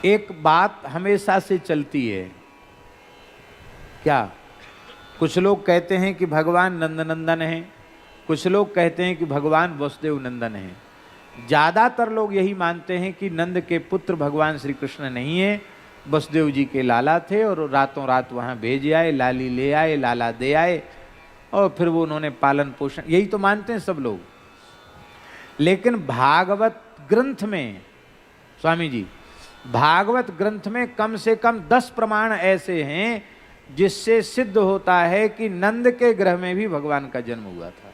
एक बात हमेशा से चलती है, क्या? कुछ लोग कहते हैं कि भगवान नंदनंदन हैं, कुछ लोग कहते हैं कि भगवान वसुदेव नंदन हैं। ज़्यादातर लोग यही मानते हैं कि नंद के पुत्र भगवान श्री कृष्ण नहीं है, वसुदेव जी के लाला थे और रातों रात वहाँ भेज आए, लाली ले आए, लाला दे आए और फिर वो उन्होंने पालन पोषण, यही तो मानते हैं सब लोग। लेकिन भागवत ग्रंथ में, स्वामी जी, भागवत ग्रंथ में कम से कम 10 प्रमाण ऐसे हैं जिससे सिद्ध होता है कि नंद के ग्रह में भी भगवान का जन्म हुआ था।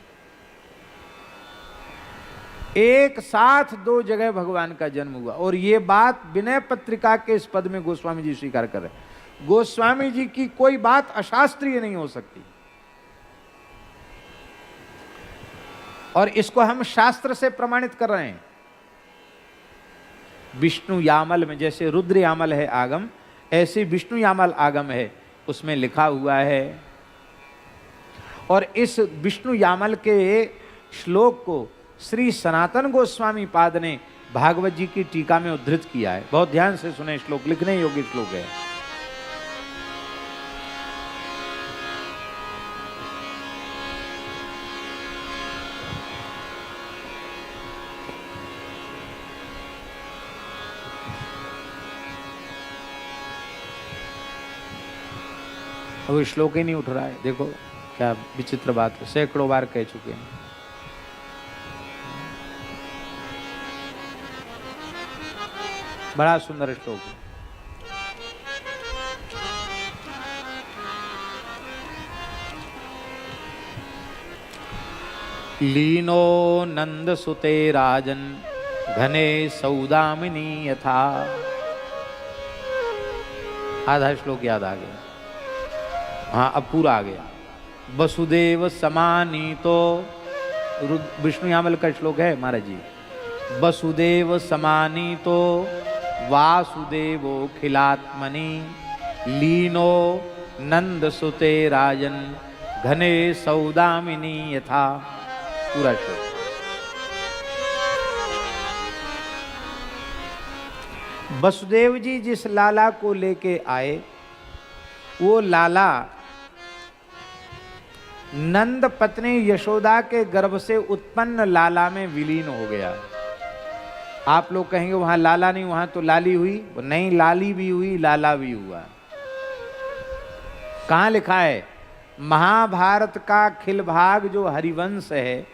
एक साथ 2 जगह भगवान का जन्म हुआ, और ये बात विनय पत्रिका के इस पद में गोस्वामी जी स्वीकार कर रहे हैं। गोस्वामी जी की कोई बात अशास्त्रीय नहीं हो सकती, और इसको हम शास्त्र से प्रमाणित कर रहे हैं। विष्णु यामल में जैसे रुद्र यामल है आगम, ऐसे विष्णु यामल आगम है, उसमें लिखा हुआ है। और इस विष्णु यामल के श्लोक को श्री सनातन गोस्वामी पाद ने भागवत जी की टीका में उद्धृत किया है। बहुत ध्यान से सुने, श्लोक लिखने योग्य श्लोक है। वो श्लोक ही नहीं उठ रहा है, देखो क्या विचित्र बात है, सैकड़ों बार कह चुके हैं। बड़ा सुंदर श्लोक है। लीनो नंद सुते राजन घने सौदामिनी यथा। आधा श्लोक याद आ गया, हाँ अब पूरा आ गया। वसुदेव समानी तो विष्णु यामल का श्लोक है महाराज जी। वसुदेव समानी तो वासुदेवो खिलात्मनि लीनो नंद सुते राजन घने सौदामिनी यथा। पूरा श्लोक। वसुदेव जी जिस लाला को लेके आए, वो लाला नंद पत्नी यशोदा के गर्भ से उत्पन्न लाला में विलीन हो गया। आप लोग कहेंगे वहां लाला नहीं, वहां तो लाली हुई। नहीं, लाली भी हुई, लाला भी हुआ। कहां लिखा है? महाभारत का खिल भाग जो हरिवंश है,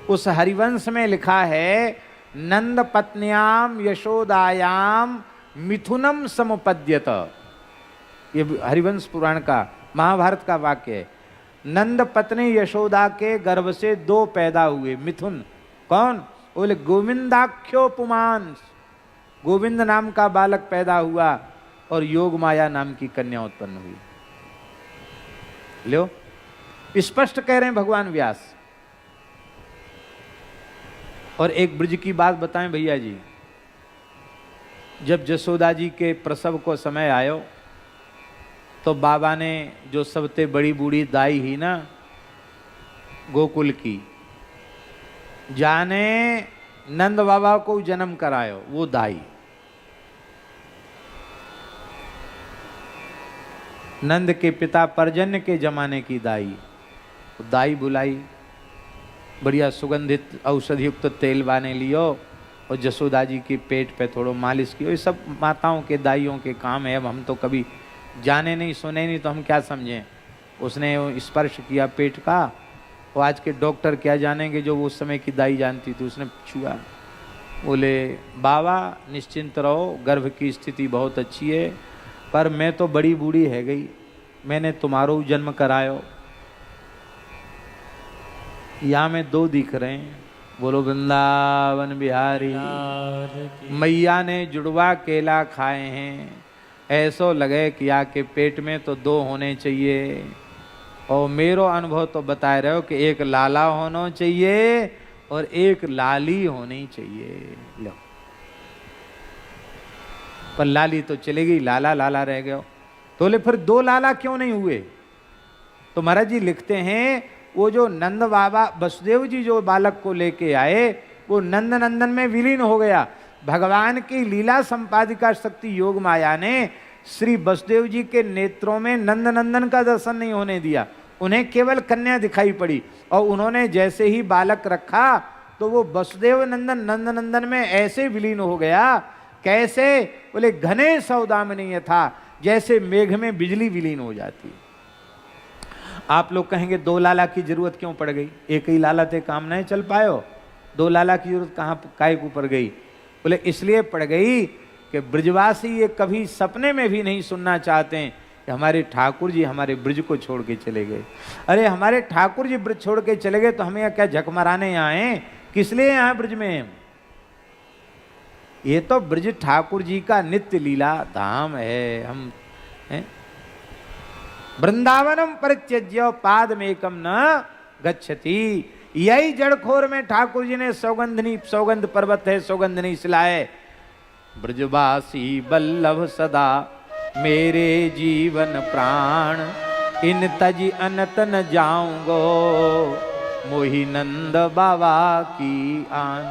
उस हरिवंश में लिखा है नंद पत्न्याम यशोदायाम मिथुनम समुपद्यत। ये हरिवंश पुराण का, महाभारत का वाक्य है। नंद पत्नी यशोदा के गर्भ से 2 पैदा हुए, मिथुन। कौन? बोले गोविंदाख्यो पुमांस, गोविंद नाम का बालक पैदा हुआ और योग माया नाम की कन्या उत्पन्न हुई। लो, स्पष्ट कह रहे हैं भगवान व्यास। और एक ब्रज की बात बताएं भैया जी। जब जसोदा जी के प्रसव को समय आयो, तो बाबा ने जो सबसे बड़ी बूढ़ी दाई ही ना गोकुल की, जाने नंद बाबा को जन्म करायो, वो दाई। नंद के पिता पर्जन्य के जमाने की दाई। दाई बुलाई, बढ़िया सुगंधित औषधि युक्त तेल बाने लियो और जसोदा जी के पेट पे थोड़ो मालिश कियो। ये सब माताओं के, दाइयों के काम है। अब हम तो कभी जाने नहीं, सुने नहीं, तो हम क्या समझें। उसने स्पर्श किया पेट का, वो आज के डॉक्टर क्या जानेंगे जो वो उस समय की दाई जानती थी। उसने छुआ, बोले बाबा निश्चिंत रहो, गर्भ की स्थिति बहुत अच्छी है, पर मैं तो बड़ी बूढ़ी है गई, मैंने तुम्हारो जन्म करायो। यहाँ में 2 दिख रहे हैं। बोलो वृंदावन बिहारी। मैया ने जुड़वा केला खाए हैं, ऐसो लगे कि आके पेट में तो 2 होने चाहिए। और मेरो अनुभव तो बता रहे हो कि एक लाला होना चाहिए और एक लाली होनी चाहिए। लो, पर लाली तो चली गई, लाला लाला रह गया। तो बोले फिर 2 लाला क्यों नहीं हुए? तो महाराज जी लिखते हैं, वो जो नंद बाबा वसुदेव जी जो बालक को लेके आए, वो नंद नंदन में विलीन हो गया। भगवान की लीला संपादिका शक्ति योग माया ने श्री वसुदेव जी के नेत्रों में नंद नंदन का दर्शन नहीं होने दिया, उन्हें केवल कन्या दिखाई पड़ी। और उन्होंने जैसे ही बालक रखा तो वो वसुदेव नंदन नंद नंदन में ऐसे विलीन हो गया, कैसे? बोले घने सौदामिनी था, जैसे मेघ में बिजली विलीन हो जाती। आप लोग कहेंगे दो लाला की जरूरत क्यों पड़ गई? एक ही लाला थे काम नहीं चल पायो, दो लाला की जरूरत कहाँ काय को पड़ गई? बोले इसलिए पड़ गई कि ब्रजवासी ये कभी सपने में भी नहीं सुनना चाहते हैं कि हमारे ठाकुर जी हमारे ब्रज को छोड़ के चले गए। अरे हमारे ठाकुर जी ब्रज छोड़ के चले गए तो हमें यहाँ क्या झक माराने यहाँ आए? किस लिए यहाँ ब्रज में? ये तो ब्रज ठाकुर जी का नित्य लीला धाम है। हम हैं वृंदावनम परित्यज्य पादमेकम न गच्छति। यही जड़खोर में ठाकुर जी ने सौगंध पर्वत है, सौगंधनी शिला है। ब्रजवासी बल्लभ सदा मेरे जीवन प्राण, इन तजी अनत न जाऊंगो मोहि नंद बाबा की आन।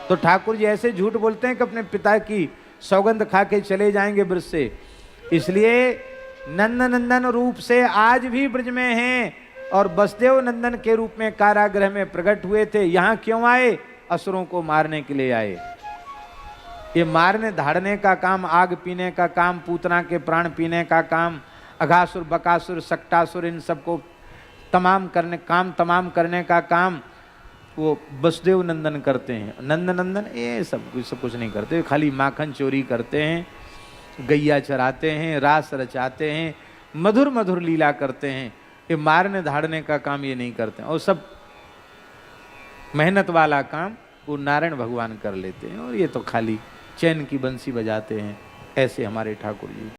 तो ठाकुर जी ऐसे झूठ बोलते हैं कि अपने पिता की सौगंध खा के चले जाएंगे ब्रज से। इसलिए नंद नंदन रूप से आज भी ब्रज में हैं और वसुदेव नंदन के रूप में कारागृह में प्रकट हुए थे। यहाँ क्यों आए? असुरों को मारने के लिए आए। ये मारने धाड़ने का काम, आग पीने का काम, पूतना के प्राण पीने का काम, अघासुर बकासुर सक्टासुर इन सबको तमाम करने का काम वो वसुदेव नंदन करते हैं। नंद नंदन ये सब कुछ नहीं करते, खाली माखन चोरी करते हैं, गैया चराते हैं, रास रचाते हैं, मधुर मधुर लीला करते हैं। ये मारने धाड़ने का काम ये नहीं करते हैं। और सब मेहनत वाला काम वो नारायण भगवान कर लेते हैं। और ये तो खाली चैन की बंसी बजाते हैं। ऐसे हमारे ठाकुर जी।